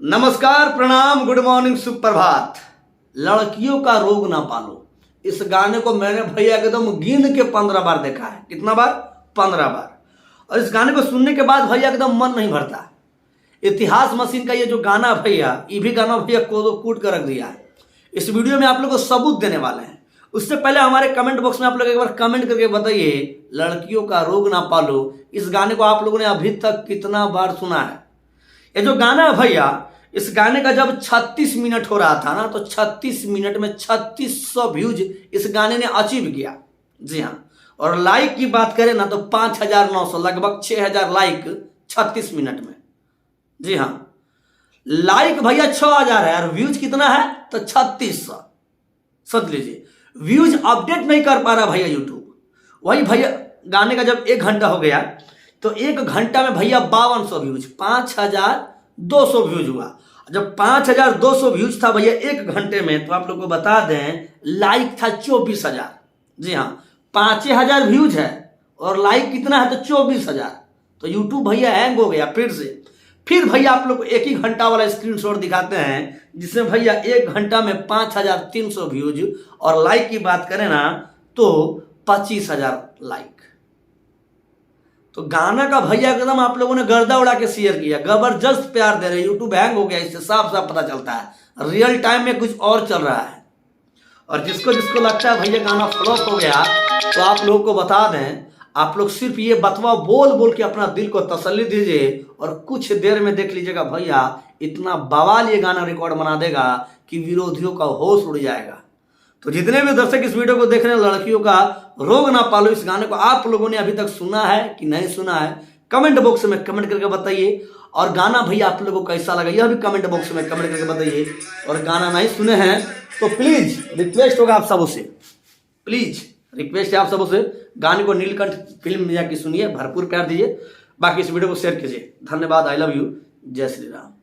नमस्कार, प्रणाम, good morning, सुप्रभात। लड़कियों का रोग ना पालो, इस गाने को मैंने भैया एकदम गिन के 15 बार देखा है। कितना बार? 15 बार। और इस गाने को सुनने के बाद भैया एकदम मन नहीं भरता। इतिहास मशीन का ये जो गाना भैया, ये भी गाना भैया को कूट कर रख दिया है। इस वीडियो में आप लोग को सबूत देने वाले हैं। उससे पहले हमारे कमेंट बॉक्स में आप लोग एक बार कमेंट करके बताइए, लड़कियों का रोग ना पालो, इस गाने को आप लोगों ने अभी तक कितना बार सुना है? ये जो गाना है भैया, इस गाने का जब 36 मिनट हो रहा था ना, तो 36 मिनट में 3600 व्यूज इस गाने ने अचीव किया। जी हाँ। और लाइक की बात करें ना, तो 5900, लगभग 6000 लाइक 36 मिनट में। जी हाँ, लाइक भैया 6000 है और व्यूज कितना है? तो 3600। समझ लीजिए, व्यूज अपडेट नहीं कर पा रहा भैया यूट्यूब। वही भैया गाने का जब 1 घंटा हो गया, तो 1 घंटा में भैया 5200 व्यूज, 5200 व्यूज हुआ। जब 5200 व्यूज था भैया 1 घंटे में, तो आप लोग को बता दें लाइक था 24000। जी हाँ, 5000 व्यूज है और लाइक कितना है? तो 24000। तो यूट्यूब भैया हैंग हो गया फिर से। फिर भैया आप लोग को 1 ही घंटा वाला स्क्रीनशॉट दिखाते हैं, जिसमें भैया 1 घंटा में 5300 व्यूज और लाइक की बात करें ना, तो 25000 लाइक। तो गाना का भैया एकदम आप लोगों ने गर्दा उड़ा के शेयर किया, जबरदस्त प्यार दे रहे। यूट्यूब हैंग हो गया, इससे साफ साफ पता चलता है रियल टाइम में कुछ और चल रहा है। और जिसको जिसको लगता है भैया गाना फ्लॉप हो गया, तो आप लोगों को बता दें, आप लोग सिर्फ ये बतवा बोल बोल के अपना दिल को तसल्ली दीजिए और कुछ देर में देख लीजिएगा भैया इतना बवाल ये गाना रिकॉर्ड बना देगा कि विरोधियों का होश उड़ जाएगा। तो जितने भी दर्शक इस वीडियो को देख रहे हैं, लड़कियों का रोग ना पालो, इस गाने को आप लोगों ने अभी तक सुना है कि नहीं सुना है? कमेंट बॉक्स में कमेंट करके बताइए। और गाना भैया आप लोगों को कैसा लगा, यह भी कमेंट बॉक्स में कमेंट करके बताइए। और गाना नहीं सुने हैं तो प्लीज रिक्वेस्ट होगा आप सबों से, प्लीज रिक्वेस्ट है आप सबों से, गाने को नीलकंठ फिल्म में जाके सुनिए, भरपूर प्यार दीजिए। बाकी इस वीडियो को शेयर कीजिए। धन्यवाद। I love you. जय श्री राम।